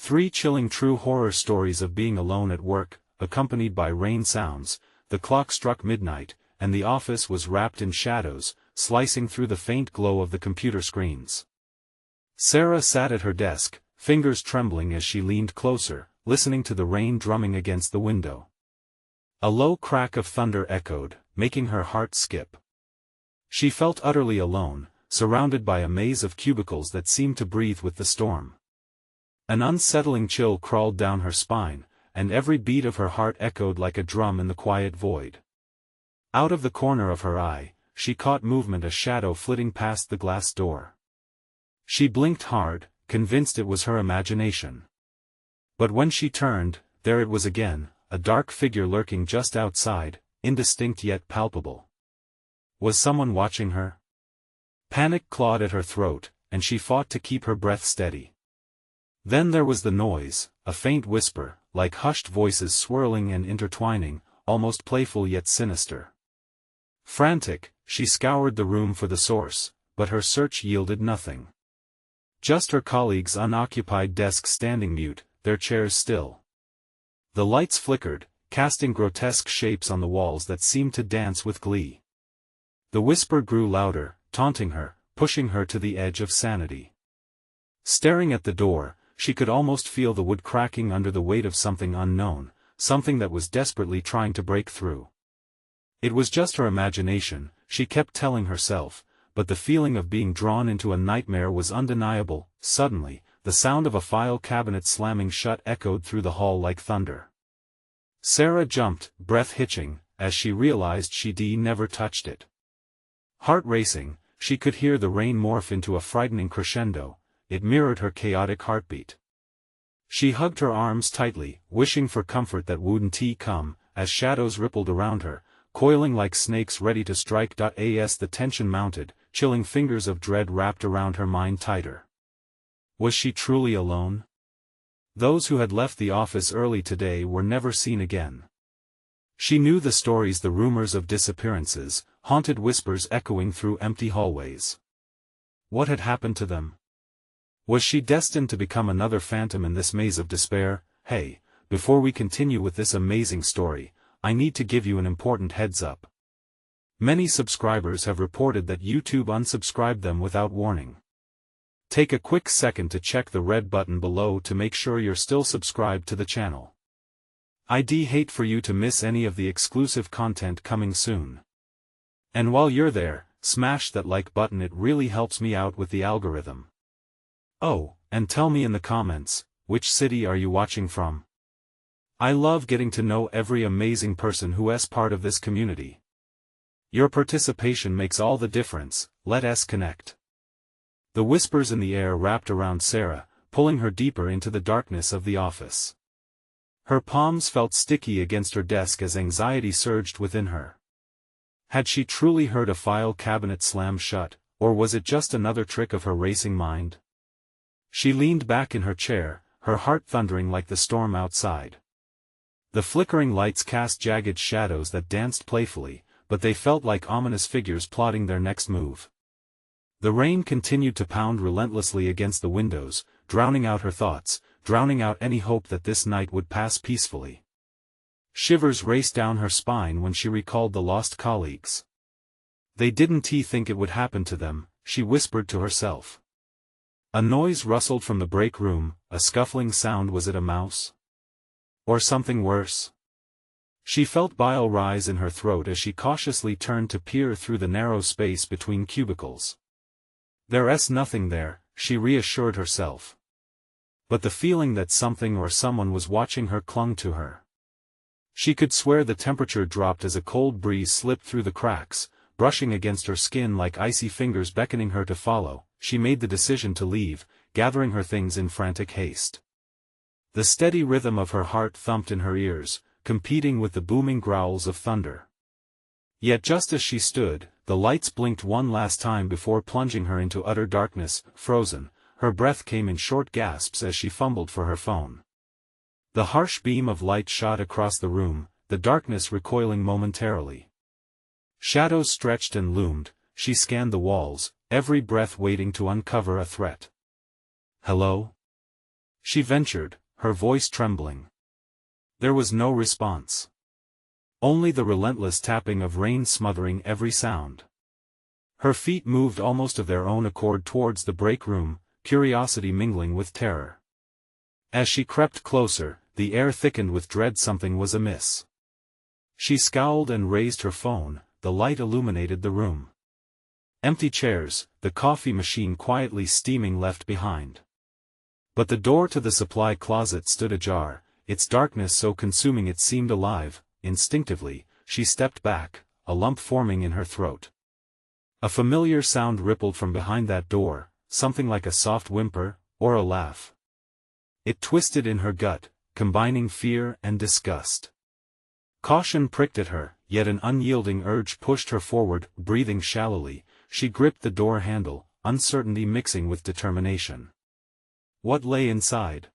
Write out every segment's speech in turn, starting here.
3 chilling true horror stories of being alone at work, accompanied by rain sounds. The clock struck midnight, and the office was wrapped in shadows, slicing through the faint glow of the computer screens. Sarah sat at her desk, fingers trembling as she leaned closer, listening to the rain drumming against the window. A low crack of thunder echoed, making her heart skip. She felt utterly alone, surrounded by a maze of cubicles that seemed to breathe with the storm. An unsettling chill crawled down her spine, and every beat of her heart echoed like a drum in the quiet void. Out of the corner of her eye, she caught movement, a shadow flitting past the glass door. She blinked hard, convinced it was her imagination. But when she turned, there it was again, a dark figure lurking just outside, indistinct yet palpable. Was someone watching her? Panic clawed at her throat, and she fought to keep her breath steady. Then there was the noise, a faint whisper, like hushed voices swirling and intertwining, almost playful yet sinister. Frantic, she scoured the room for the source, but her search yielded nothing. Just her colleagues' unoccupied desks standing mute, their chairs still. The lights flickered, casting grotesque shapes on the walls that seemed to dance with glee. The whisper grew louder, taunting her, pushing her to the edge of sanity. Staring at the door, she could almost feel the wood cracking under the weight of something unknown, something that was desperately trying to break through. It was just her imagination, she kept telling herself, but the feeling of being drawn into a nightmare was undeniable. Suddenly, the sound of a file cabinet slamming shut echoed through the hall like thunder. Sarah jumped, breath hitching, as she realized she'd never touched it. Heart racing, she could hear the rain morph into a frightening crescendo. It mirrored her chaotic heartbeat. She hugged her arms tightly, wishing for comfort that wouldn't come, as shadows rippled around her, coiling like snakes ready to strike. As the tension mounted, chilling fingers of dread wrapped around her mind tighter. Was she truly alone? Those who had left the office early today were never seen again. She knew the stories, the rumors of disappearances, haunted whispers echoing through empty hallways. What had happened to them? Was she destined to become another phantom in this maze of despair? Hey, before we continue with this amazing story, I need to give you an important heads up. Many subscribers have reported that YouTube unsubscribed them without warning. Take a quick second to check the red button below to make sure you're still subscribed to the channel. I'd hate for you to miss any of the exclusive content coming soon. And while you're there, smash that like button, it really helps me out with the algorithm. Oh, and tell me in the comments, which city are you watching from? I love getting to know every amazing person who is part of this community. Your participation makes all the difference. Let us connect. The whispers in the air wrapped around Sarah, pulling her deeper into the darkness of the office. Her palms felt sticky against her desk as anxiety surged within her. Had she truly heard a file cabinet slam shut, or was it just another trick of her racing mind? She leaned back in her chair, her heart thundering like the storm outside. The flickering lights cast jagged shadows that danced playfully, but they felt like ominous figures plotting their next move. The rain continued to pound relentlessly against the windows, drowning out her thoughts, drowning out any hope that this night would pass peacefully. Shivers raced down her spine when she recalled the lost colleagues. They didn't think it would happen to them, she whispered to herself. A noise rustled from the break room, a scuffling sound. Was it a mouse? Or something worse? She felt bile rise in her throat as she cautiously turned to peer through the narrow space between cubicles. There's nothing there, she reassured herself. But the feeling that something or someone was watching her clung to her. She could swear the temperature dropped as a cold breeze slipped through the cracks, brushing against her skin like icy fingers beckoning her to follow. She made the decision to leave, gathering her things in frantic haste. The steady rhythm of her heart thumped in her ears, competing with the booming growls of thunder. Yet just as she stood, the lights blinked one last time before plunging her into utter darkness. Frozen, her breath came in short gasps as she fumbled for her phone. The harsh beam of light shot across the room, the darkness recoiling momentarily. Shadows stretched and loomed. She scanned the walls, every breath waiting to uncover a threat. Hello? she ventured, her voice trembling. There was no response. Only the relentless tapping of rain smothering every sound. Her feet moved almost of their own accord towards the break room, curiosity mingling with terror. As she crept closer, the air thickened with dread. Something was amiss. She scowled and raised her phone. The light illuminated the room. Empty chairs, the coffee machine quietly steaming left behind. But the door to the supply closet stood ajar, its darkness so consuming it seemed alive. Instinctively, she stepped back, a lump forming in her throat. A familiar sound rippled from behind that door, something like a soft whimper, or a laugh. It twisted in her gut, combining fear and disgust. Caution pricked at her, yet an unyielding urge pushed her forward. Breathing shallowly, she gripped the door handle, uncertainty mixing with determination. What lay inside?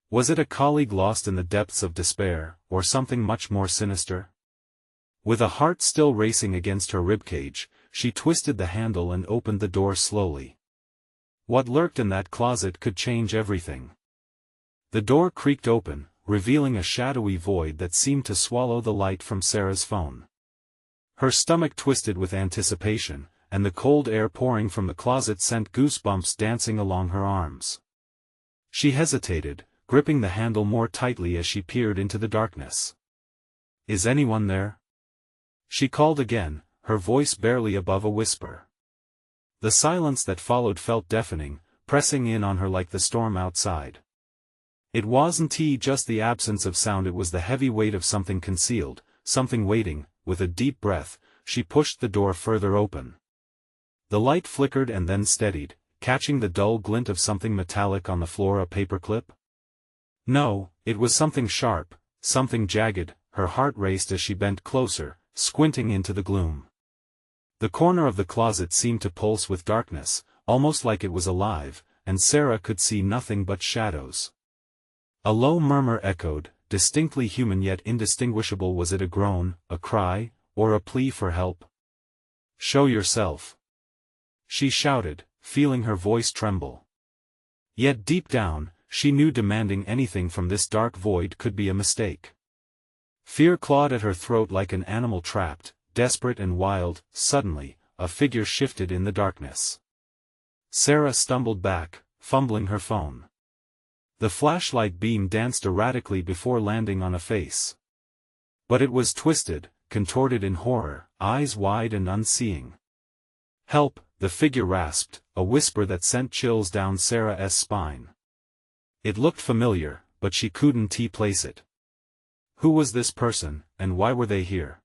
Was it a colleague lost in the depths of despair, or something much more sinister? With a heart still racing against her ribcage, she twisted the handle and opened the door slowly. What lurked in that closet could change everything. The door creaked open, revealing a shadowy void that seemed to swallow the light from Sarah's phone. Her stomach twisted with anticipation, and the cold air pouring from the closet sent goosebumps dancing along her arms. She hesitated, gripping the handle more tightly as she peered into the darkness. "Is anyone there?" She called again, her voice barely above a whisper. The silence that followed felt deafening, pressing in on her like the storm outside. It wasn't just the absence of sound, it was the heavy weight of something concealed, something waiting. With a deep breath, she pushed the door further open. The light flickered and then steadied, catching the dull glint of something metallic on the floor. A paperclip? No, it was something sharp, something jagged. Her heart raced as she bent closer, squinting into the gloom. The corner of the closet seemed to pulse with darkness, almost like it was alive, and Sarah could see nothing but shadows. A low murmur echoed, distinctly human yet indistinguishable. Was it a groan, a cry, or a plea for help? "Show yourself!" she shouted, feeling her voice tremble. Yet deep down, she knew demanding anything from this dark void could be a mistake. Fear clawed at her throat like an animal trapped, desperate and wild. Suddenly, a figure shifted in the darkness. Sarah stumbled back, fumbling her phone. The flashlight beam danced erratically before landing on a face. But it was twisted, contorted in horror, eyes wide and unseeing. "Help!" the figure rasped, a whisper that sent chills down Sarah's spine. It looked familiar, but she couldn't place it. Who was this person, and why were they here?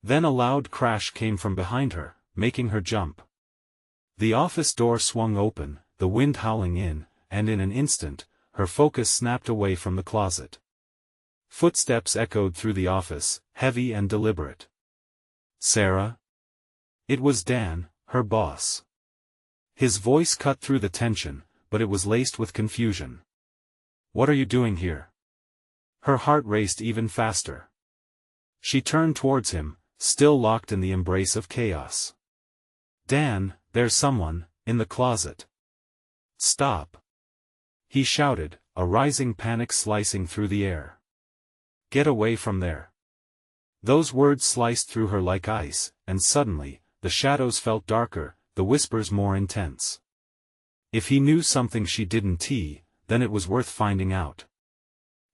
Then a loud crash came from behind her, making her jump. The office door swung open, the wind howling in, and in an instant, her focus snapped away from the closet. Footsteps echoed through the office, heavy and deliberate. "Sarah?" It was Dan, her boss. His voice cut through the tension, but it was laced with confusion. "What are you doing here?" Her heart raced even faster. She turned towards him, still locked in the embrace of chaos. "Dan, there's someone in the closet." "Stop!" he shouted, a rising panic slicing through the air. "Get away from there." Those words sliced through her like ice, and suddenly, the shadows felt darker, the whispers more intense. If he knew something she didn't, then it was worth finding out.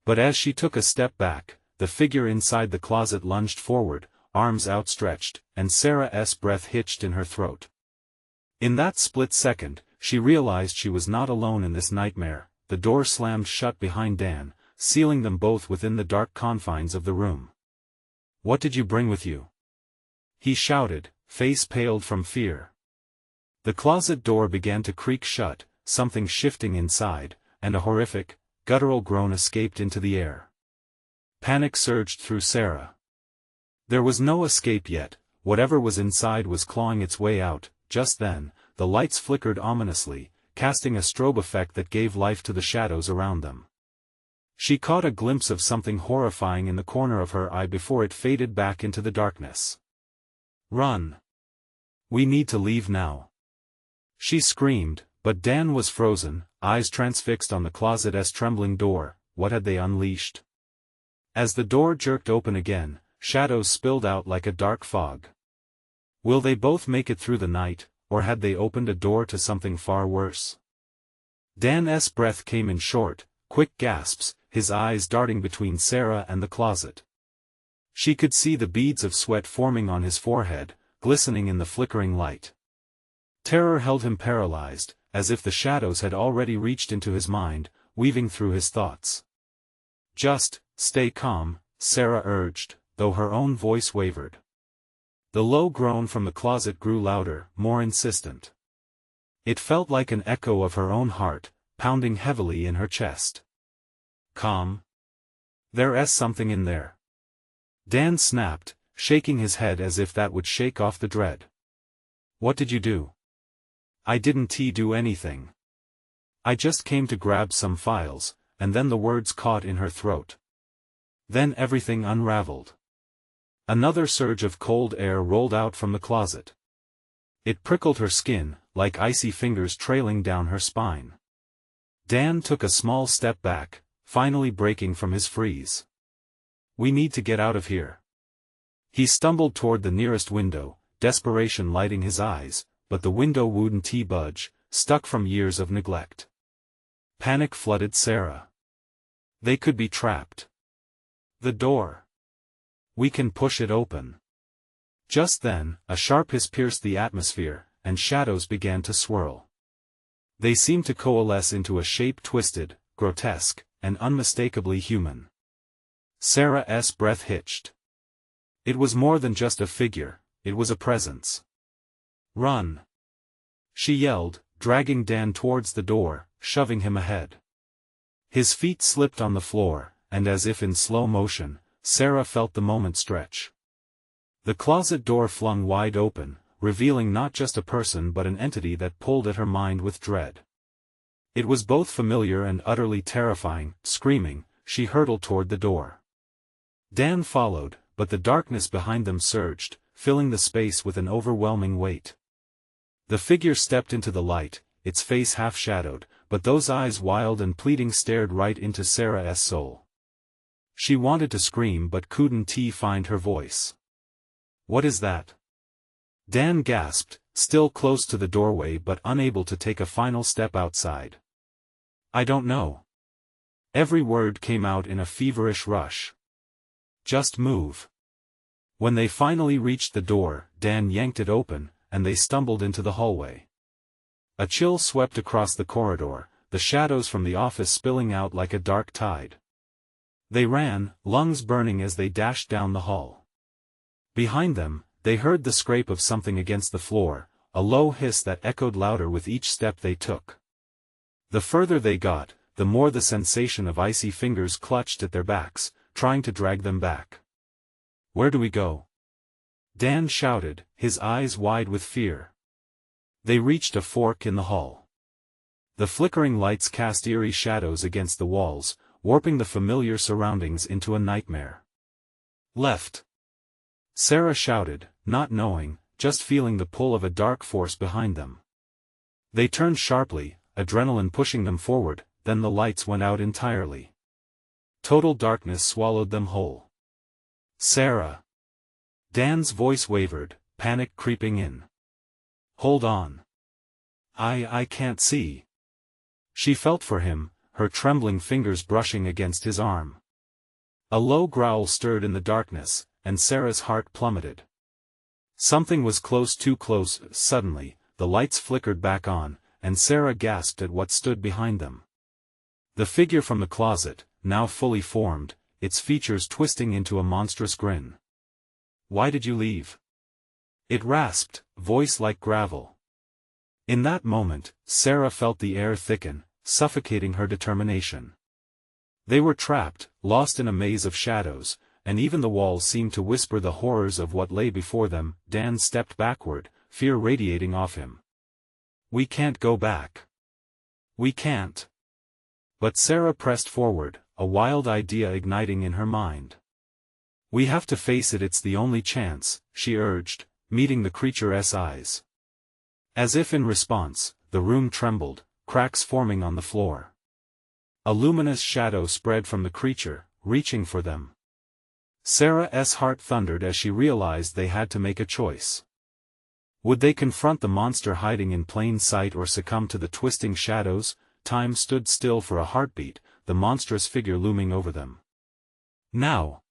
But as she took a step back, the figure inside the closet lunged forward, arms outstretched, and Sarah's breath hitched in her throat. In that split second, she realized she was not alone in this nightmare. The door slammed shut behind Dan, sealing them both within the dark confines of the room. "What did you bring with you?" he shouted, face paled from fear. The closet door began to creak shut, something shifting inside, and a horrific, guttural groan escaped into the air. Panic surged through Sarah. There was no escape yet, whatever was inside was clawing its way out. Just then, the lights flickered ominously, casting a strobe effect that gave life to the shadows around them. She caught a glimpse of something horrifying in the corner of her eye before it faded back into the darkness. "Run! We need to leave now!" she screamed, But Dan was frozen, eyes transfixed on the closet's trembling door. What had they unleashed? As the door jerked open again, shadows spilled out like a dark fog. Will they both make it through the night, or had they opened a door to something far worse? Dan's breath came in short, quick gasps, his eyes darting between Sarah and the closet. She could see the beads of sweat forming on his forehead, glistening in the flickering light. Terror held him paralyzed, as if the shadows had already reached into his mind, weaving through his thoughts. "Just stay calm," Sarah urged, though her own voice wavered. The low groan from the closet grew louder, more insistent. It felt like an echo of her own heart, pounding heavily in her chest. "Calm? There's something in there." Dan snapped, shaking his head as if that would shake off the dread. "What did you do?" "I didn't do anything. I just came to grab some files," and then the words caught in her throat. Then everything unraveled. Another surge of cold air rolled out from the closet. It prickled her skin, like icy fingers trailing down her spine. Dan took a small step back, finally breaking from his freeze. "We need to get out of here." He stumbled toward the nearest window, desperation lighting his eyes, but the window wouldn't budge, stuck from years of neglect. Panic flooded Sarah. They could be trapped. "The door. We can push it open." Just then, a sharp hiss pierced the atmosphere, and shadows began to swirl. They seemed to coalesce into a shape twisted, grotesque, and unmistakably human. Sarah's breath hitched. It was more than just a figure, it was a presence. "Run!" she yelled, dragging Dan towards the door, shoving him ahead. His feet slipped on the floor, and as if in slow motion, Sarah felt the moment stretch. The closet door flung wide open, revealing not just a person but an entity that pulled at her mind with dread. It was both familiar and utterly terrifying. Screaming, she hurtled toward the door. Dan followed, but the darkness behind them surged, filling the space with an overwhelming weight. The figure stepped into the light, its face half-shadowed, but those eyes wild and pleading stared right into Sarah's soul. She wanted to scream but couldn't find her voice. "What is that?" Dan gasped, still close to the doorway but unable to take a final step outside. "I don't know." Every word came out in a feverish rush. "Just move." When they finally reached the door, Dan yanked it open, and they stumbled into the hallway. A chill swept across the corridor, the shadows from the office spilling out like a dark tide. They ran, lungs burning as they dashed down the hall. Behind them, they heard the scrape of something against the floor, a low hiss that echoed louder with each step they took. The further they got, the more the sensation of icy fingers clutched at their backs, trying to drag them back. "Where do we go?" Dan shouted, his eyes wide with fear. They reached a fork in the hall. The flickering lights cast eerie shadows against the walls, warping the familiar surroundings into a nightmare. "Left!" Sarah shouted, not knowing, just feeling the pull of a dark force behind them. They turned sharply, adrenaline pushing them forward, then the lights went out entirely. Total darkness swallowed them whole. "Sarah!" Dan's voice wavered, panic creeping in. "Hold on. I can't see." She felt for him, her trembling fingers brushing against his arm. A low growl stirred in the darkness, and Sarah's heart plummeted. Something was close, too close. Suddenly, the lights flickered back on, and Sarah gasped at what stood behind them. The figure from the closet, now fully formed, its features twisting into a monstrous grin. "Why did you leave?" It rasped, voice like gravel. In that moment, Sarah felt the air thicken, suffocating her determination. They were trapped, lost in a maze of shadows, and even the walls seemed to whisper the horrors of what lay before them. Dan stepped backward, fear radiating off him. "We can't go back. We can't." But Sarah pressed forward, a wild idea igniting in her mind. "We have to face it, it's the only chance," she urged, meeting the creature's eyes. As if in response, the room trembled, cracks forming on the floor. A luminous shadow spread from the creature, reaching for them. Sarah's heart thundered as she realized they had to make a choice. Would they confront the monster hiding in plain sight or succumb to the twisting shadows? Time stood still for a heartbeat, the monstrous figure looming over them. "Now!"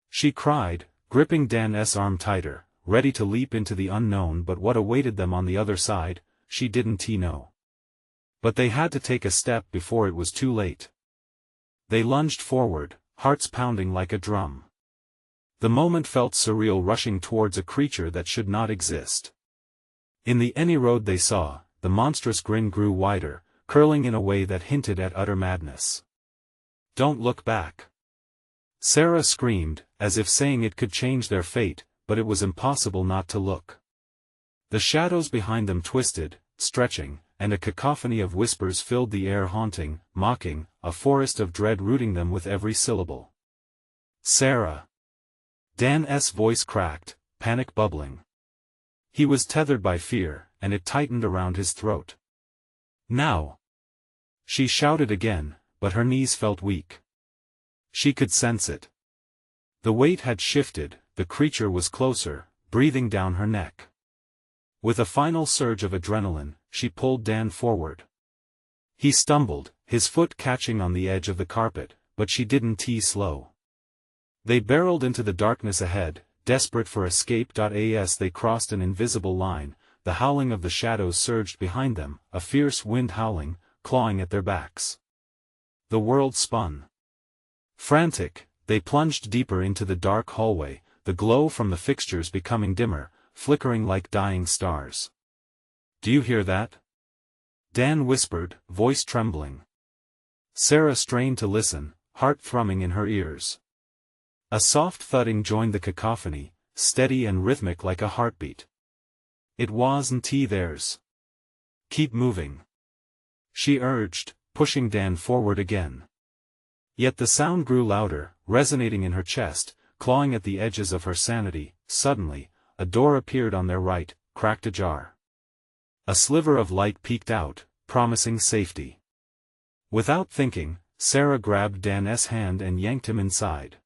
she cried, gripping Dan's arm tighter, ready to leap into the unknown, but what awaited them on the other side, she didn't know. But they had to take a step before it was too late. They lunged forward, hearts pounding like a drum. The moment felt surreal, rushing towards a creature that should not exist. In the any road they saw, the monstrous grin grew wider, curling in a way that hinted at utter madness. "Don't look back!" Sarah screamed, as if saying it could change their fate, but it was impossible not to look. The shadows behind them twisted, stretching, and a cacophony of whispers filled the air, haunting, mocking, a forest of dread rooting them with every syllable. "Sarah!" Dan's voice cracked, panic bubbling. He was tethered by fear, and it tightened around his throat. "Now!" She shouted again, but her knees felt weak. She could sense it. The weight had shifted, the creature was closer, breathing down her neck. With a final surge of adrenaline, she pulled Dan forward. He stumbled, his foot catching on the edge of the carpet, but she didn't slow. They barreled into the darkness ahead, desperate for escape. As they crossed an invisible line, the howling of the shadows surged behind them, a fierce wind howling, clawing at their backs. The world spun. Frantic, they plunged deeper into the dark hallway, the glow from the fixtures becoming dimmer, flickering like dying stars. "Do you hear that?" Dan whispered, voice trembling. Sarah strained to listen, heart thrumming in her ears. A soft thudding joined the cacophony, steady and rhythmic like a heartbeat. It wasn't theirs. "Keep moving," she urged, pushing Dan forward again. Yet the sound grew louder, resonating in her chest, clawing at the edges of her sanity. Suddenly, a door appeared on their right, cracked ajar. A sliver of light peeked out, promising safety. Without thinking, Sarah grabbed Dan's hand and yanked him inside.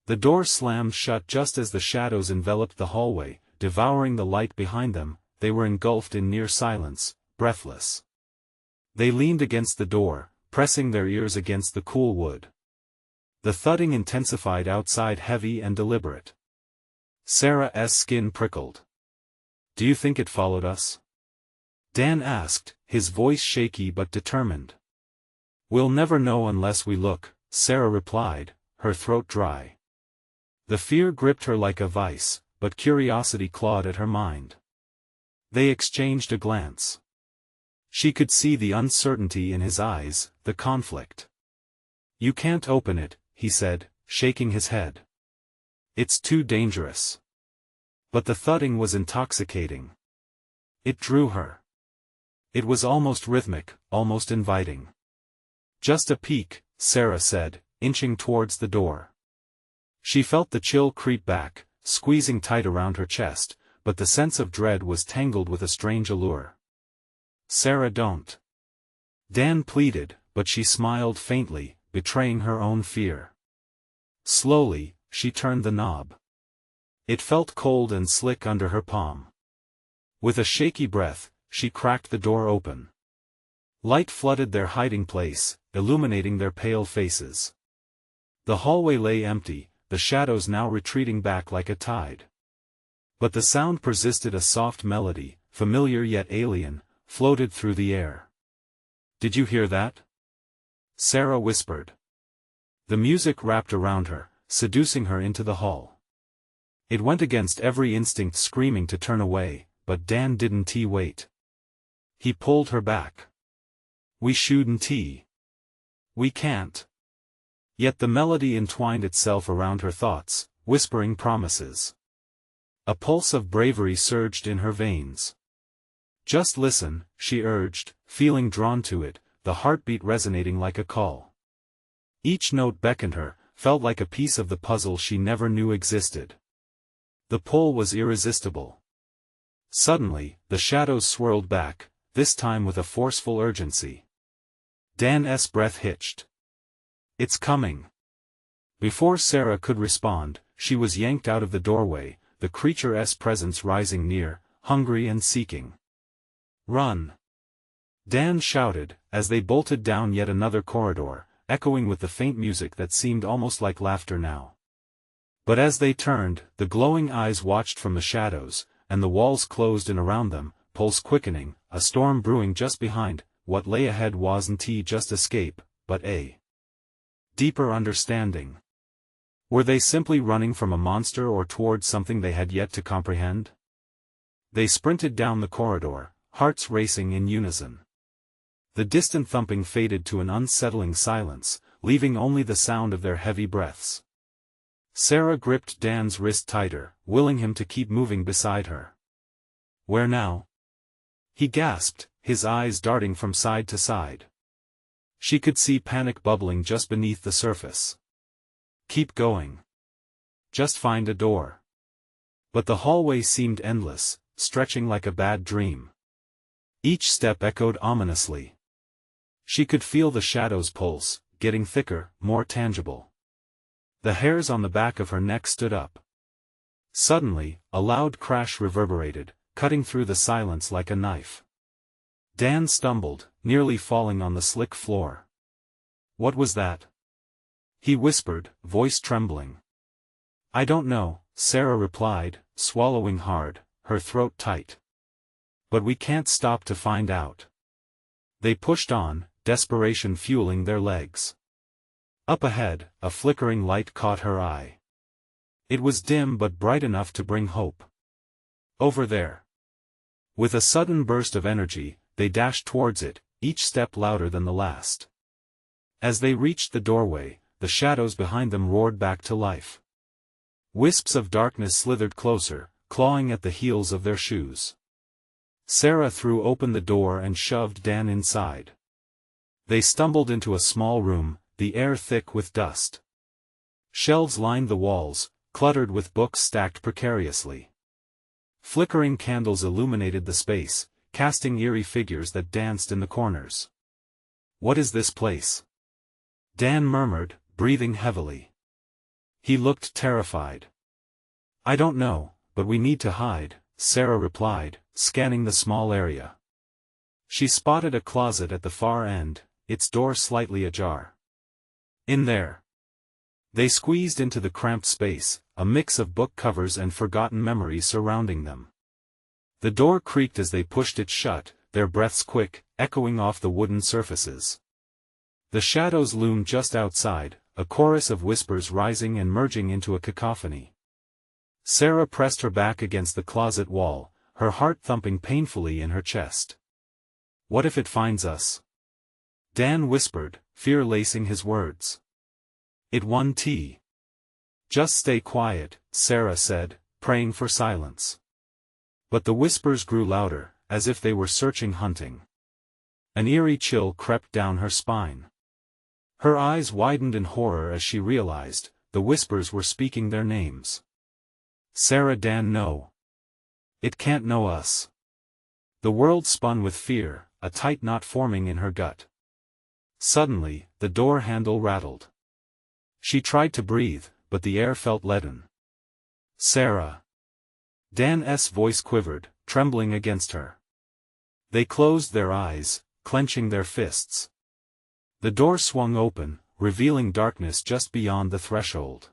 The door slammed shut just as the shadows enveloped the hallway, devouring the light behind them. They were engulfed in near silence, breathless. They leaned against the door, pressing their ears against the cool wood. The thudding intensified outside, heavy and deliberate. Sarah's skin prickled. "Do you think it followed us?" Dan asked, his voice shaky but determined. "We'll never know unless we look," Sarah replied, her throat dry. The fear gripped her like a vice, but curiosity clawed at her mind. They exchanged a glance. She could see the uncertainty in his eyes, the conflict. "You can't open it," he said, shaking his head. "It's too dangerous." But the thudding was intoxicating. It drew her. It was almost rhythmic, almost inviting. "Just a peek," Sarah said, inching towards the door. She felt the chill creep back, squeezing tight around her chest, but the sense of dread was tangled with a strange allure. "Sarah, don't." Dan pleaded, but she smiled faintly, betraying her own fear. Slowly, she turned the knob. It felt cold and slick under her palm. With a shaky breath, she cracked the door open. Light flooded their hiding place, illuminating their pale faces. The hallway lay empty, the shadows now retreating back like a tide. But the sound persisted, a soft melody, familiar yet alien, floated through the air. "Did you hear that?" Sarah whispered. The music wrapped around her, seducing her into the hall. It went against every instinct, screaming to turn away, but Dan didn't wait. He pulled her back. "We shouldn't. We can't." Yet the melody entwined itself around her thoughts, whispering promises. A pulse of bravery surged in her veins. "Just listen," she urged, feeling drawn to it, the heartbeat resonating like a call. Each note beckoned her, felt like a piece of the puzzle she never knew existed. The pull was irresistible. Suddenly, the shadows swirled back, this time with a forceful urgency. Dan's breath hitched. "It's coming." Before Sarah could respond, she was yanked out of the doorway, the creature's presence rising near, hungry and seeking. "Run!" Dan shouted, as they bolted down yet another corridor, echoing with the faint music that seemed almost like laughter now. But as they turned, the glowing eyes watched from the shadows, and the walls closed in around them, pulse quickening, a storm brewing just behind. What lay ahead wasn't just escape, but a deeper understanding. Were they simply running from a monster or towards something they had yet to comprehend? They sprinted down the corridor, hearts racing in unison. The distant thumping faded to an unsettling silence, leaving only the sound of their heavy breaths. Sarah gripped Dan's wrist tighter, willing him to keep moving beside her. "Where now?" he gasped, his eyes darting from side to side. She could see panic bubbling just beneath the surface. "Keep going. Just find a door." But the hallway seemed endless, stretching like a bad dream. Each step echoed ominously. She could feel the shadows pulse, getting thicker, more tangible. The hairs on the back of her neck stood up. Suddenly, a loud crash reverberated, cutting through the silence like a knife. Dan stumbled, nearly falling on the slick floor. "What was that?" he whispered, voice trembling. "I don't know," Sarah replied, swallowing hard, her throat tight. "But we can't stop to find out." They pushed on, desperation fueling their legs. Up ahead, a flickering light caught her eye. It was dim but bright enough to bring hope. "Over there." With a sudden burst of energy, they dashed towards it, each step louder than the last. As they reached the doorway, the shadows behind them roared back to life. Wisps of darkness slithered closer, clawing at the heels of their shoes. Sarah threw open the door and shoved Dan inside. They stumbled into a small room, the air thick with dust. Shelves lined the walls, cluttered with books stacked precariously. Flickering candles illuminated the space, casting eerie figures that danced in the corners. "What is this place?" Dan murmured, breathing heavily. He looked terrified. "I don't know, but we need to hide," Sarah replied, scanning the small area. She spotted a closet at the far end, its door slightly ajar. "In there." They squeezed into the cramped space, a mix of book covers and forgotten memories surrounding them. The door creaked as they pushed it shut, their breaths quick, echoing off the wooden surfaces. The shadows loomed just outside, a chorus of whispers rising and merging into a cacophony. Sarah pressed her back against the closet wall, her heart thumping painfully in her chest. "What if it finds us?" Dan whispered, fear lacing his words. "It won't." "Just stay quiet," Sarah said, praying for silence. But the whispers grew louder, as if they were searching, hunting. An eerie chill crept down her spine. Her eyes widened in horror as she realized, the whispers were speaking their names. "Sarah, Dan, no. It can't know us." The world spun with fear, a tight knot forming in her gut. Suddenly, the door handle rattled. She tried to breathe, but the air felt leaden. "Sarah." Dan's voice quivered, trembling against her. They closed their eyes, clenching their fists. The door swung open, revealing darkness just beyond the threshold.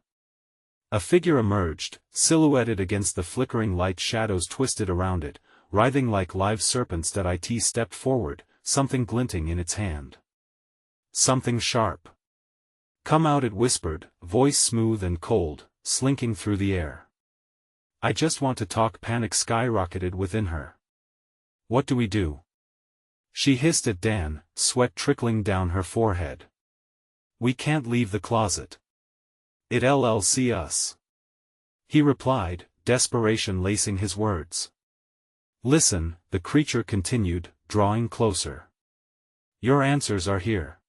A figure emerged, silhouetted against the flickering light. Shadows twisted around it, writhing like live serpents. That it stepped forward, something glinting in its hand. "Something sharp. Come out," it whispered, voice smooth and cold, slinking through the air. "I just want to talk." Panic skyrocketed within her. "What do we do?" she hissed at Dan, sweat trickling down her forehead. "We can't leave the closet. It'll see us," he replied, desperation lacing his words. "Listen," the creature continued, drawing closer. "Your answers are here.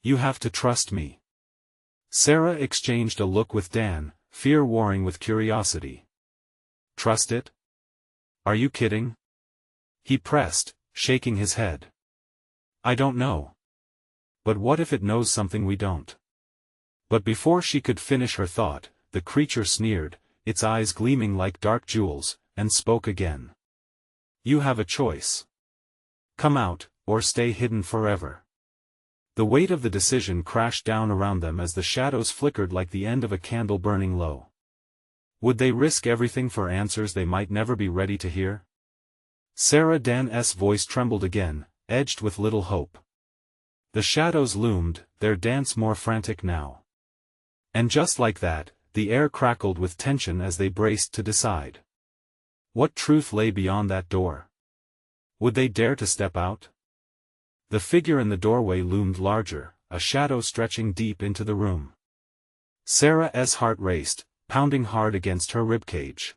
You have to trust me." Sarah exchanged a look with Dan, fear warring with curiosity. "Trust it? Are you kidding?" he pressed, shaking his head. I don't know. But what if it knows something we don't? But before she could finish her thought, the creature sneered, its eyes gleaming like dark jewels, and spoke again. You have a choice. Come out, or stay hidden forever. The weight of the decision crashed down around them as the shadows flickered like the end of a candle burning low. Would they risk everything for answers they might never be ready to hear? Sarah Dan's voice trembled again, edged with little hope. The shadows loomed, their dance more frantic now. And just like that, the air crackled with tension as they braced to decide. What truth lay beyond that door? Would they dare to step out? The figure in the doorway loomed larger, a shadow stretching deep into the room. Sarah's heart raced, pounding hard against her ribcage.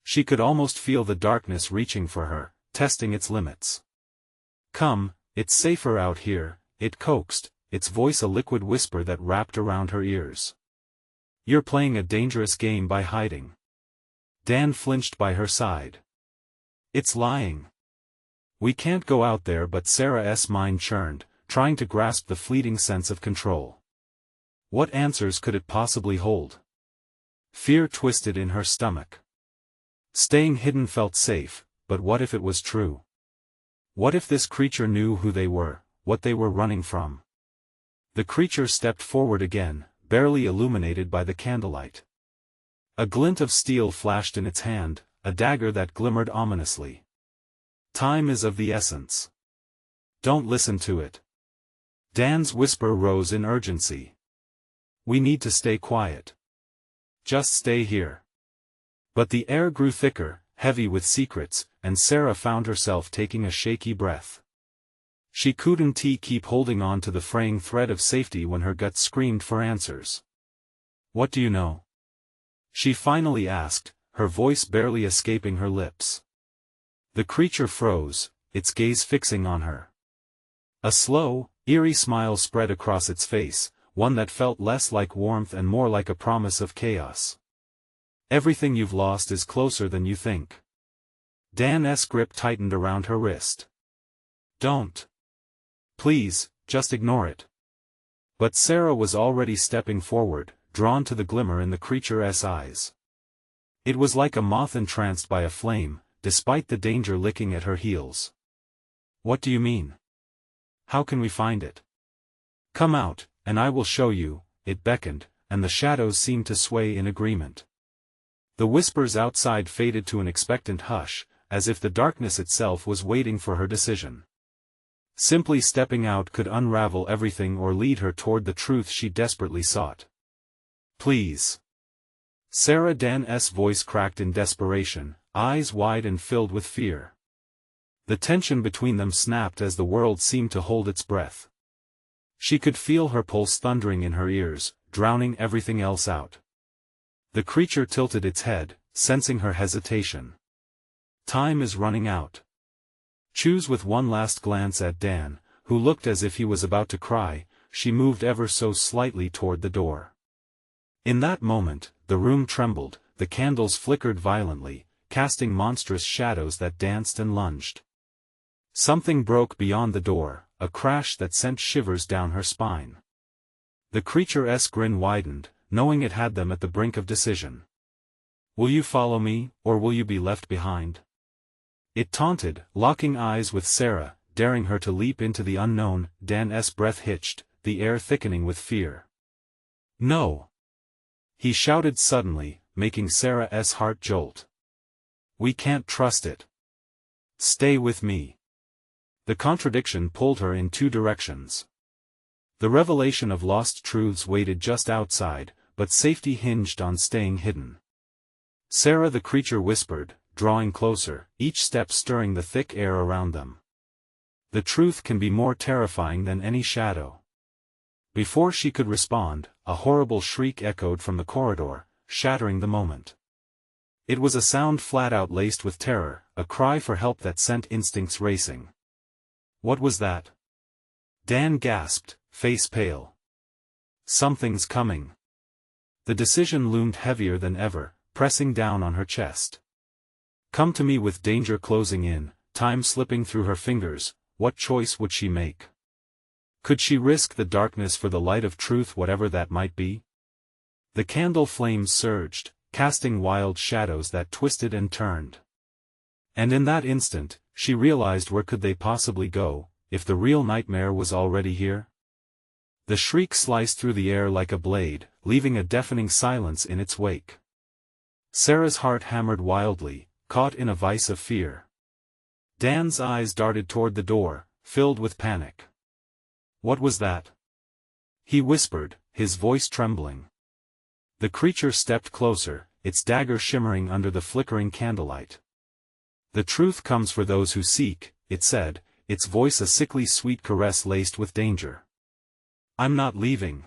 She could almost feel the darkness reaching for her, testing its limits. Come, it's safer out here, it coaxed, its voice a liquid whisper that wrapped around her ears. You're playing a dangerous game by hiding. Dan flinched by her side. It's lying. We can't go out there, but Sarah's mind churned, trying to grasp the fleeting sense of control. What answers could it possibly hold? Fear twisted in her stomach. Staying hidden felt safe, but what if it was true? What if this creature knew who they were, what they were running from? The creature stepped forward again, barely illuminated by the candlelight. A glint of steel flashed in its hand, a dagger that glimmered ominously. Time is of the essence. Don't listen to it. Dan's whisper rose in urgency. We need to stay quiet. Just stay here. But the air grew thicker, heavy with secrets, and Sarah found herself taking a shaky breath. She couldn't keep holding on to the fraying thread of safety when her gut screamed for answers. What do you know? She finally asked, her voice barely escaping her lips. The creature froze, its gaze fixing on her. A slow, eerie smile spread across its face, one that felt less like warmth and more like a promise of chaos. Everything you've lost is closer than you think. Dan's grip tightened around her wrist. Don't. Please, just ignore it. But Sarah was already stepping forward, drawn to the glimmer in the creature's eyes. It was like a moth entranced by a flame, despite the danger licking at her heels. What do you mean? How can we find it? Come out, and I will show you, it beckoned, and the shadows seemed to sway in agreement. The whispers outside faded to an expectant hush, as if the darkness itself was waiting for her decision. Simply stepping out could unravel everything or lead her toward the truth she desperately sought. Please. Sarah Dan's voice cracked in desperation, eyes wide and filled with fear. The tension between them snapped as the world seemed to hold its breath. She could feel her pulse thundering in her ears, drowning everything else out. The creature tilted its head, sensing her hesitation. Time is running out. Choose. With one last glance at Dan, who looked as if he was about to cry, she moved ever so slightly toward the door. In that moment, the room trembled, the candles flickered violently, casting monstrous shadows that danced and lunged. Something broke beyond the door, a crash that sent shivers down her spine. The creature's grin widened, knowing it had them at the brink of decision. Will you follow me, or will you be left behind? It taunted, locking eyes with Sarah, daring her to leap into the unknown. Dan's breath hitched, the air thickening with fear. No! He shouted suddenly, making Sarah's heart jolt. We can't trust it. Stay with me. The contradiction pulled her in two directions. The revelation of lost truths waited just outside, but safety hinged on staying hidden. Sarah, the creature whispered, drawing closer, each step stirring the thick air around them. The truth can be more terrifying than any shadow. Before she could respond, a horrible shriek echoed from the corridor, shattering the moment. It was a sound flat out laced with terror, a cry for help that sent instincts racing. What was that? Dan gasped, face pale. Something's coming. The decision loomed heavier than ever, pressing down on her chest. Come to me with danger closing in, time slipping through her fingers. What choice would she make? Could she risk the darkness for the light of truth, whatever that might be? The candle flames surged, casting wild shadows that twisted and turned. And in that instant, she realized where could they possibly go, if the real nightmare was already here? The shriek sliced through the air like a blade, leaving a deafening silence in its wake. Sarah's heart hammered wildly, caught in a vice of fear. Dan's eyes darted toward the door, filled with panic. What was that? He whispered, his voice trembling. The creature stepped closer, its dagger shimmering under the flickering candlelight. The truth comes for those who seek, it said, its voice a sickly sweet caress laced with danger. I'm not leaving.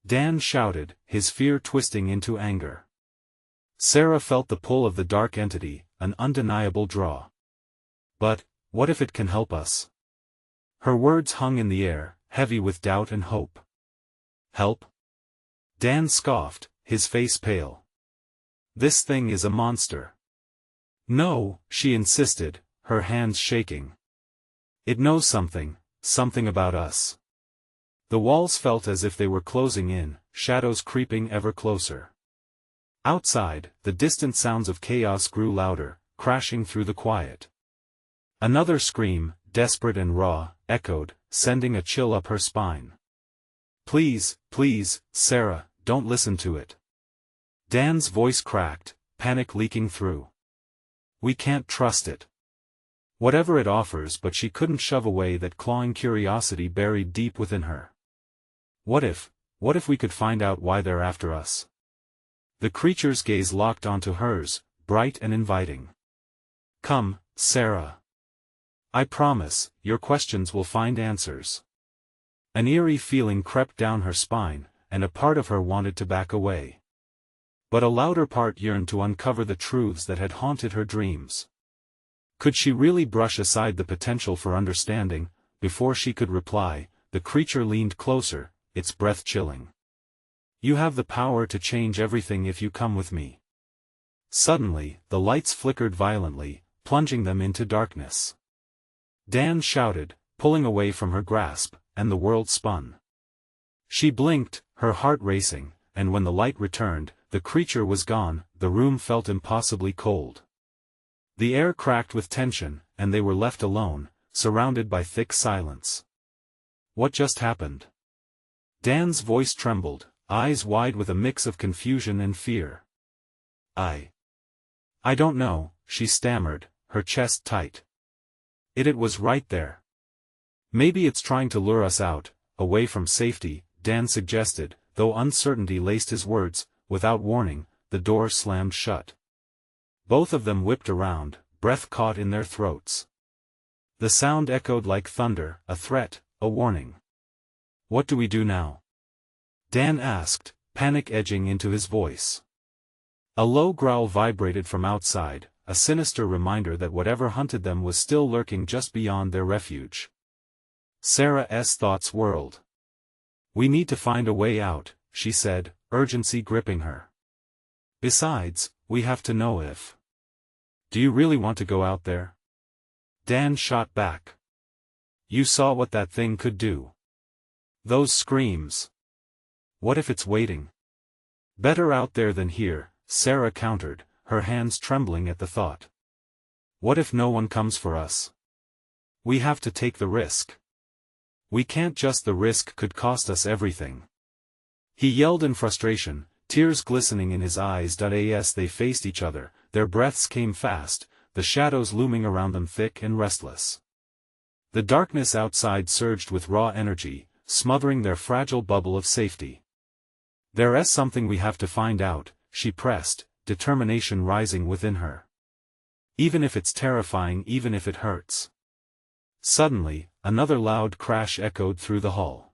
Dan shouted, his fear twisting into anger. Sarah felt the pull of the dark entity, an undeniable draw. But, what if it can help us? Her words hung in the air, heavy with doubt and hope. Help? Dan scoffed, his face pale. This thing is a monster. No, she insisted, her hands shaking. It knows something about us. The walls felt as if they were closing in, shadows creeping ever closer. Outside, the distant sounds of chaos grew louder, crashing through the quiet. Another scream, desperate and raw, echoed, sending a chill up her spine. Please, Sarah, don't listen to it. Dan's voice cracked, panic leaking through. We can't trust it. Whatever it offers, but she couldn't shove away that clawing curiosity buried deep within her. What if we could find out why they're after us? The creature's gaze locked onto hers, bright and inviting. Come, Sarah. I promise, your questions will find answers. An eerie feeling crept down her spine, and a part of her wanted to back away. But a louder part yearned to uncover the truths that had haunted her dreams. Could she really brush aside the potential for understanding? Before she could reply, the creature leaned closer, its breath chilling. You have the power to change everything if you come with me. Suddenly, the lights flickered violently, plunging them into darkness. Dan shouted, pulling away from her grasp, and the world spun. She blinked, her heart racing, and when the light returned, the creature was gone. The room felt impossibly cold. The air cracked with tension, and they were left alone, surrounded by thick silence. What just happened? Dan's voice trembled, eyes wide with a mix of confusion and fear. I don't know, she stammered, her chest tight. It was right there. Maybe it's trying to lure us out, away from safety, Dan suggested, though uncertainty laced his words. Without warning, the door slammed shut. Both of them whipped around, breath caught in their throats. The sound echoed like thunder, a threat, a warning. What do we do now? Dan asked, panic edging into his voice. A low growl vibrated from outside, a sinister reminder that whatever hunted them was still lurking just beyond their refuge. Sarah's thoughts whirled. We need to find a way out, she said, urgency gripping her. Besides, we have to know if. Do you really want to go out there? Dan shot back. You saw what that thing could do. Those screams. What if it's waiting? Better out there than here, Sarah countered, her hands trembling at the thought. What if no one comes for us? We have to take the risk. We can't just the risk could cost us everything. He yelled in frustration, tears glistening in his eyes. As they faced each other, their breaths came fast, the shadows looming around them thick and restless. The darkness outside surged with raw energy, smothering their fragile bubble of safety. There's something we have to find out, she pressed, determination rising within her. Even if it's terrifying, even if it hurts. Suddenly, another loud crash echoed through the hall.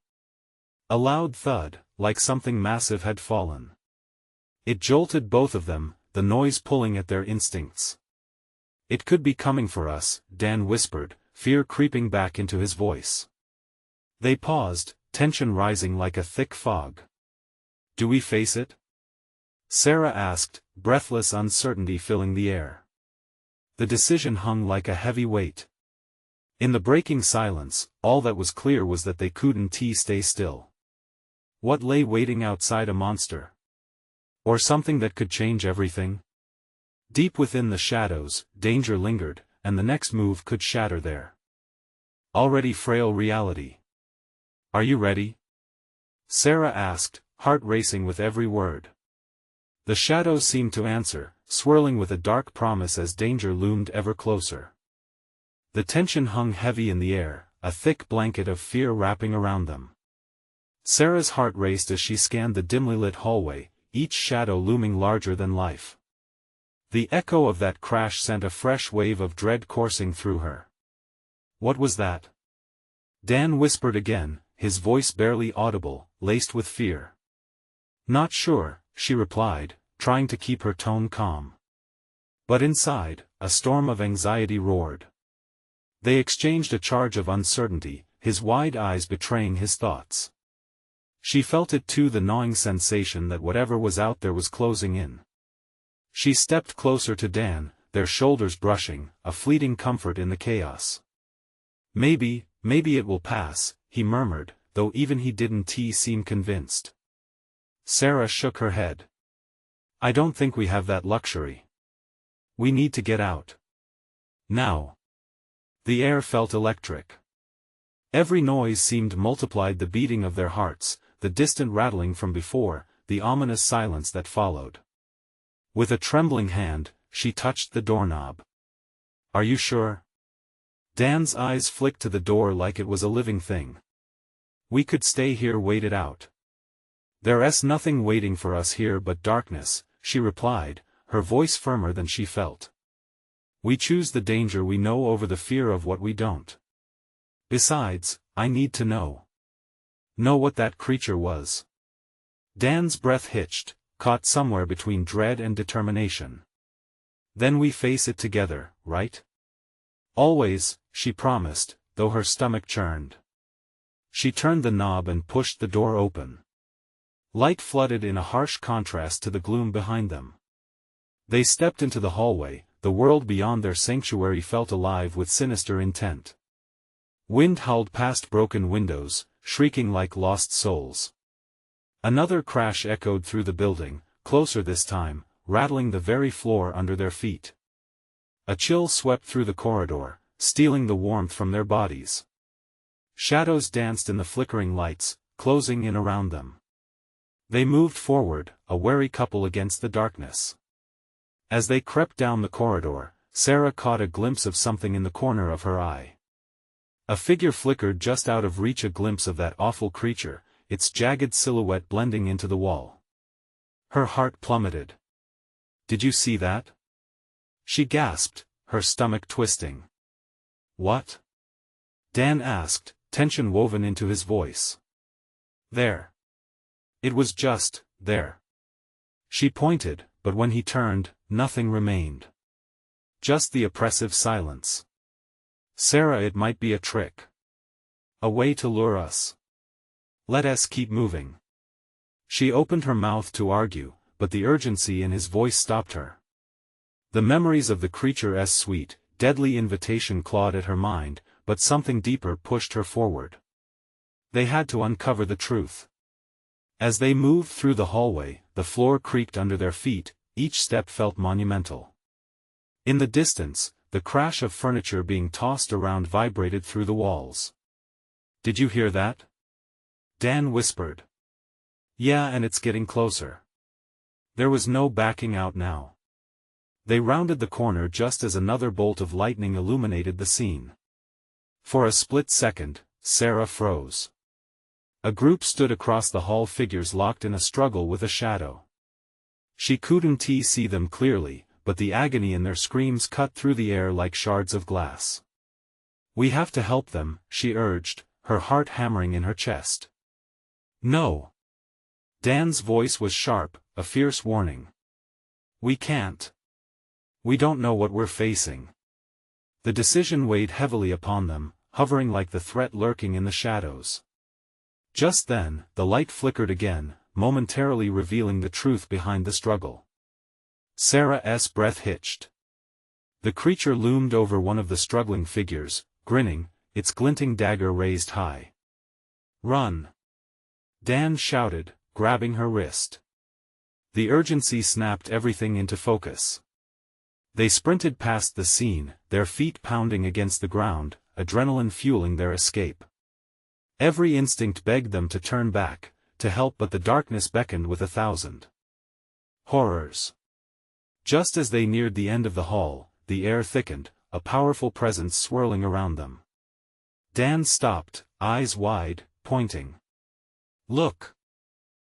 A loud thud, like something massive had fallen. It jolted both of them, the noise pulling at their instincts. It could be coming for us, Dan whispered, fear creeping back into his voice. They paused, tension rising like a thick fog. Do we face it? Sarah asked, breathless uncertainty filling the air. The decision hung like a heavy weight. In the breaking silence, all that was clear was that they couldn't stay still. What lay waiting outside? A monster? Or something that could change everything? Deep within the shadows, danger lingered, and the next move could shatter their already frail reality. "Are you ready?" Sarah asked, heart racing with every word. The shadows seemed to answer, swirling with a dark promise as danger loomed ever closer. The tension hung heavy in the air, a thick blanket of fear wrapping around them. Sarah's heart raced as she scanned the dimly lit hallway, each shadow looming larger than life. The echo of that crash sent a fresh wave of dread coursing through her. "What was that?" Dan whispered again, his voice barely audible, laced with fear. "Not sure," she replied, trying to keep her tone calm. But inside, a storm of anxiety roared. They exchanged a charge of uncertainty, his wide eyes betraying his thoughts. She felt it too, the gnawing sensation that whatever was out there was closing in. She stepped closer to Dan, their shoulders brushing, a fleeting comfort in the chaos. Maybe it will pass," he murmured, though even he didn't seem convinced. Sarah shook her head. "I don't think we have that luxury. We need to get out. Now." The air felt electric. Every noise seemed multiplied, the beating of their hearts, the distant rattling from before, the ominous silence that followed. With a trembling hand, she touched the doorknob. "Are you sure?" Dan's eyes flicked to the door like it was a living thing. "We could stay here, wait it out." "There's nothing waiting for us here but darkness," she replied, her voice firmer than she felt. "We choose the danger we know over the fear of what we don't. Besides, I need to know what that creature was." Dan's breath hitched, caught somewhere between dread and determination. "Then we face it together, right?" "Always," she promised, though her stomach churned. She turned the knob and pushed the door open. Light flooded in a harsh contrast to the gloom behind them. They stepped into the hallway. The world beyond their sanctuary felt alive with sinister intent. Wind howled past broken windows, shrieking like lost souls. Another crash echoed through the building, closer this time, rattling the very floor under their feet. A chill swept through the corridor, stealing the warmth from their bodies. Shadows danced in the flickering lights, closing in around them. They moved forward, a wary couple against the darkness. As they crept down the corridor, Sarah caught a glimpse of something in the corner of her eye. A figure flickered just out of reach, a glimpse of that awful creature, its jagged silhouette blending into the wall. Her heart plummeted. "Did you see that?" she gasped, her stomach twisting. "What?" Dan asked, tension woven into his voice. "There. It was just, there." She pointed, but when he turned, nothing remained. Just the oppressive silence. "Sarah, it might be a trick. A way to lure us. Let us keep moving." She opened her mouth to argue, but the urgency in his voice stopped her. The memories of the creature's sweet, deadly invitation clawed at her mind, but something deeper pushed her forward. They had to uncover the truth. As they moved through the hallway, the floor creaked under their feet, each step felt monumental. In the distance, the crash of furniture being tossed around vibrated through the walls. "Did you hear that?" Dan whispered. "Yeah, and it's getting closer." There was no backing out now. They rounded the corner just as another bolt of lightning illuminated the scene. For a split second, Sarah froze. A group stood across the hall, figures locked in a struggle with a shadow. She couldn't see them clearly, but the agony in their screams cut through the air like shards of glass. "We have to help them," she urged, her heart hammering in her chest. "No." Dan's voice was sharp, a fierce warning. "We can't. We don't know what we're facing." The decision weighed heavily upon them, hovering like the threat lurking in the shadows. Just then, the light flickered again, momentarily revealing the truth behind the struggle. Sarah's breath hitched. The creature loomed over one of the struggling figures, grinning, its glinting dagger raised high. "Run!" Dan shouted, grabbing her wrist. The urgency snapped everything into focus. They sprinted past the scene, their feet pounding against the ground, adrenaline fueling their escape. Every instinct begged them to turn back, to help, but the darkness beckoned with 1,000 horrors. Just as they neared the end of the hall, the air thickened, a powerful presence swirling around them. Dan stopped, eyes wide, pointing. "Look!"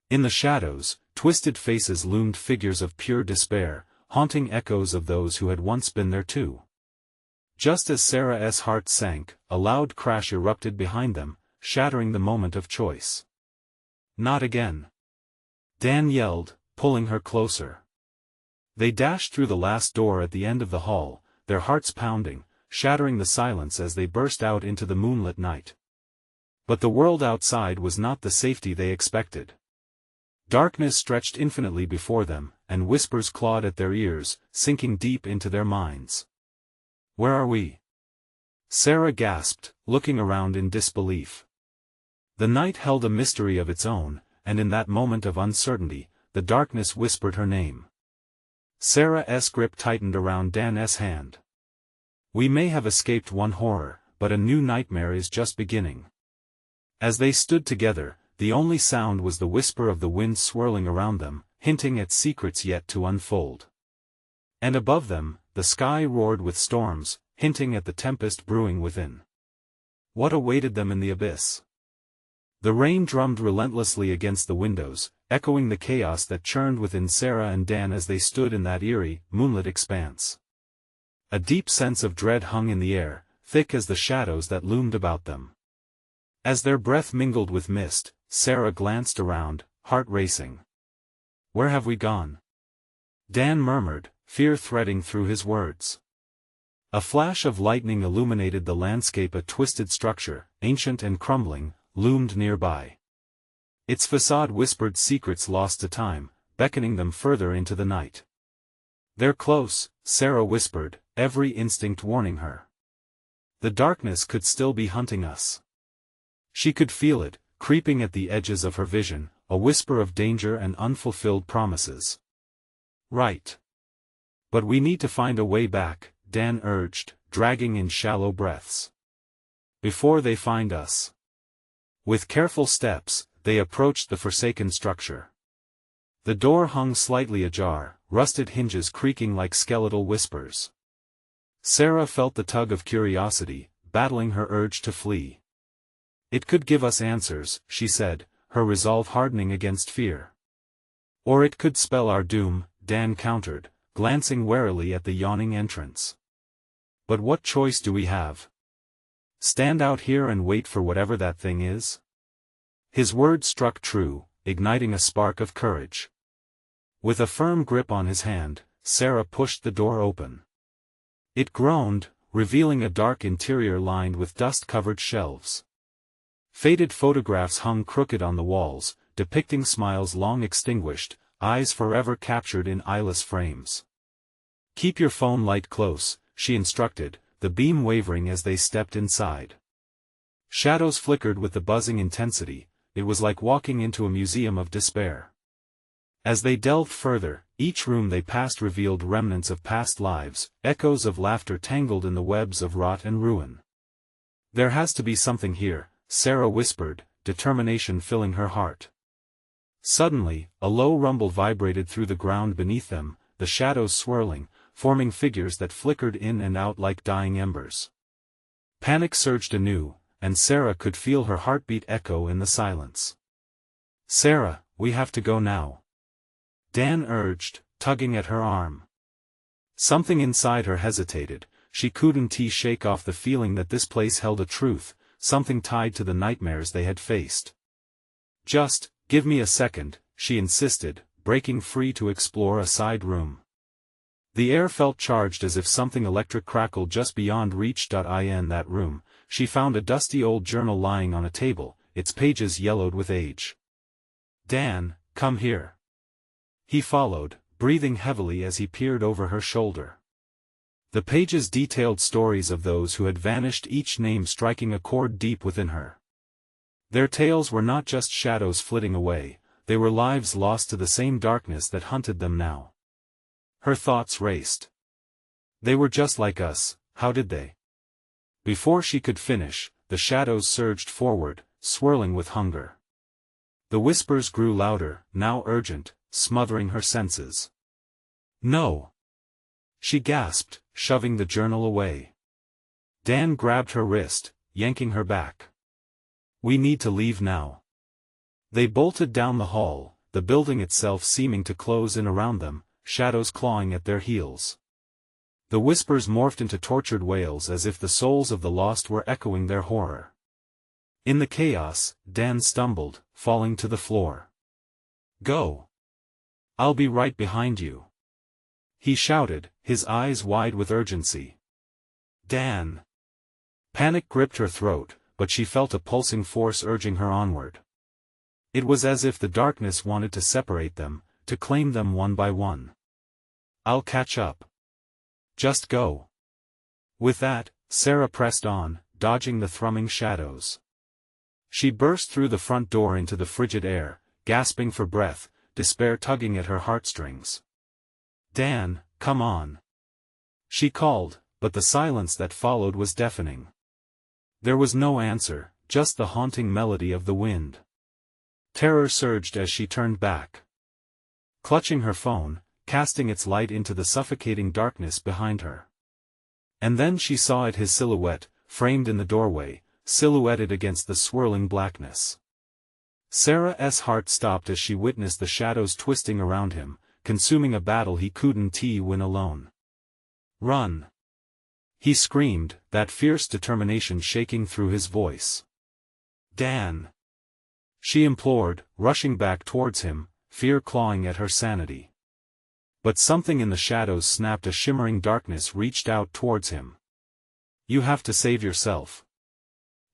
In the shadows, twisted faces loomed, figures of pure despair, haunting echoes of those who had once been there too. Just as Sarah's heart sank, a loud crash erupted behind them, shattering the moment of choice. "Not again!" Dan yelled, pulling her closer. They dashed through the last door at the end of the hall, their hearts pounding, shattering the silence as they burst out into the moonlit night. But the world outside was not the safety they expected. Darkness stretched infinitely before them, and whispers clawed at their ears, sinking deep into their minds. "Where are we?" Sarah gasped, looking around in disbelief. The night held a mystery of its own, and in that moment of uncertainty, the darkness whispered her name. Sarah's grip tightened around Dan's hand. "We may have escaped one horror, but a new nightmare is just beginning." As they stood together, the only sound was the whisper of the wind swirling around them, hinting at secrets yet to unfold. And above them, the sky roared with storms, hinting at the tempest brewing within. What awaited them in the abyss? The rain drummed relentlessly against the windows, echoing the chaos that churned within Sarah and Dan as they stood in that eerie, moonlit expanse. A deep sense of dread hung in the air, thick as the shadows that loomed about them. As their breath mingled with mist, Sarah glanced around, heart racing. "Where have we gone?" Dan murmured, fear threading through his words. A flash of lightning illuminated the landscape. A twisted structure, ancient and crumbling, loomed nearby. Its facade whispered secrets lost to time, beckoning them further into the night. "They're close," Sarah whispered, every instinct warning her. The darkness could still be hunting us. She could feel it, creeping at the edges of her vision, a whisper of danger and unfulfilled promises. "Right. But we need to find a way back," Dan urged, dragging in shallow breaths. "Before they find us." With careful steps, they approached the forsaken structure. The door hung slightly ajar, rusted hinges creaking like skeletal whispers. Sarah felt the tug of curiosity, battling her urge to flee. "It could give us answers," she said, her resolve hardening against fear. "Or it could spell our doom," Dan countered, glancing warily at the yawning entrance. "But what choice do we have? Stand out here and wait for whatever that thing is?" His words struck true, igniting a spark of courage. With a firm grip on his hand, Sarah pushed the door open. It groaned, revealing a dark interior lined with dust-covered shelves. Faded photographs hung crooked on the walls, depicting smiles long extinguished, eyes forever captured in eyeless frames. "Keep your phone light close," she instructed, the beam wavering as they stepped inside. Shadows flickered with the buzzing intensity. It was like walking into a museum of despair. As they delved further, each room they passed revealed remnants of past lives, echoes of laughter tangled in the webs of rot and ruin. "There has to be something here," Sarah whispered, determination filling her heart. Suddenly, a low rumble vibrated through the ground beneath them, the shadows swirling, forming figures that flickered in and out like dying embers. Panic surged anew, and Sarah could feel her heartbeat echo in the silence. "Sarah, we have to go now," Dan urged, tugging at her arm. Something inside her hesitated. She couldn't shake off the feeling that this place held a truth, something tied to the nightmares they had faced. "Just, give me a second," she insisted, breaking free to explore a side room. The air felt charged as if something electric crackled just beyond reach. In that room, she found a dusty old journal lying on a table, its pages yellowed with age. "Dan, come here." He followed, breathing heavily as he peered over her shoulder. The pages detailed stories of those who had vanished, each name striking a chord deep within her. Their tales were not just shadows flitting away, they were lives lost to the same darkness that hunted them now. Her thoughts raced. They were just like us, how did they? Before she could finish, the shadows surged forward, swirling with hunger. The whispers grew louder, now urgent, smothering her senses. No! She gasped, shoving the journal away. Dan grabbed her wrist, yanking her back. We need to leave now. They bolted down the hall, the building itself seeming to close in around them, shadows clawing at their heels. The whispers morphed into tortured wails as if the souls of the lost were echoing their horror. In the chaos, Dan stumbled, falling to the floor. Go! I'll be right behind you. He shouted, his eyes wide with urgency. Dan! Panic gripped her throat, but she felt a pulsing force urging her onward. It was as if the darkness wanted to separate them, to claim them one by one. I'll catch up. Just go. With that, Sarah pressed on, dodging the thrumming shadows. She burst through the front door into the frigid air, gasping for breath, despair tugging at her heartstrings. Dan, come on. She called, but the silence that followed was deafening. There was no answer, just the haunting melody of the wind. Terror surged as she turned back. Clutching her phone, casting its light into the suffocating darkness behind her. And then she saw it, his silhouette, framed in the doorway, silhouetted against the swirling blackness. Sarah's heart stopped as she witnessed the shadows twisting around him, consuming a battle he couldn't win alone. Run! He screamed, that fierce determination shaking through his voice. Dan! She implored, rushing back towards him, fear clawing at her sanity. But something in the shadows snapped. A shimmering darkness reached out towards him. You have to save yourself.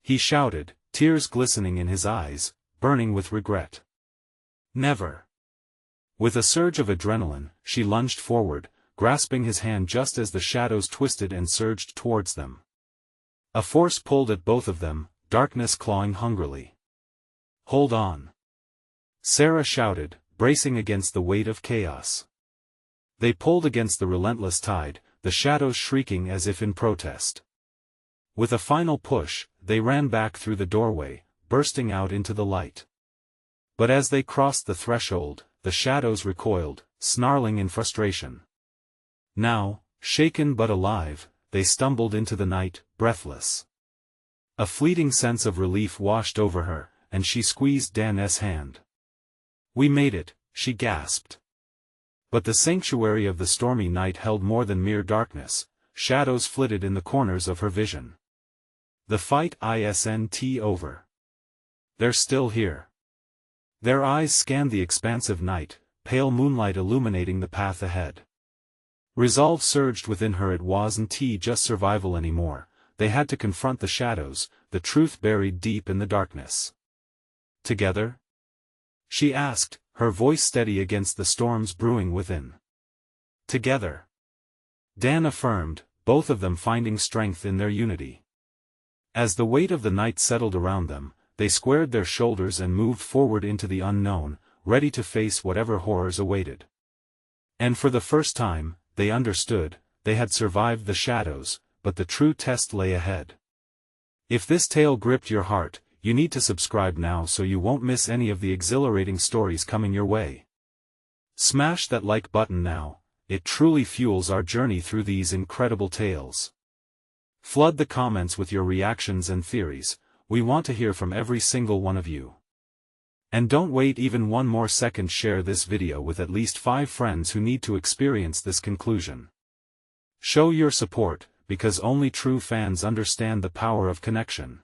He shouted, tears glistening in his eyes, burning with regret. Never. With a surge of adrenaline, she lunged forward, grasping his hand just as the shadows twisted and surged towards them. A force pulled at both of them, darkness clawing hungrily. Hold on. Sarah shouted, bracing against the weight of chaos. They pulled against the relentless tide, the shadows shrieking as if in protest. With a final push, they ran back through the doorway, bursting out into the light. But as they crossed the threshold, the shadows recoiled, snarling in frustration. Now, shaken but alive, they stumbled into the night, breathless. A fleeting sense of relief washed over her, and she squeezed Dan's hand. We made it, she gasped. But the sanctuary of the stormy night held more than mere darkness, shadows flitted in the corners of her vision. The fight isn't over. They're still here. Their eyes scanned the expansive night, pale moonlight illuminating the path ahead. Resolve surged within her. It wasn't just survival anymore, they had to confront the shadows, the truth buried deep in the darkness. Together? She asked, her voice steady against the storms brewing within. Together. Dan affirmed, both of them finding strength in their unity. As the weight of the night settled around them, they squared their shoulders and moved forward into the unknown, ready to face whatever horrors awaited. And for the first time, they understood, they had survived the shadows, but the true test lay ahead. If this tale gripped your heart, you need to subscribe now so you won't miss any of the exhilarating stories coming your way. Smash that like button now, it truly fuels our journey through these incredible tales. Flood the comments with your reactions and theories, we want to hear from every single one of you. And don't wait even one more second, share this video with at least 5 friends who need to experience this conclusion. Show your support, because only true fans understand the power of connection.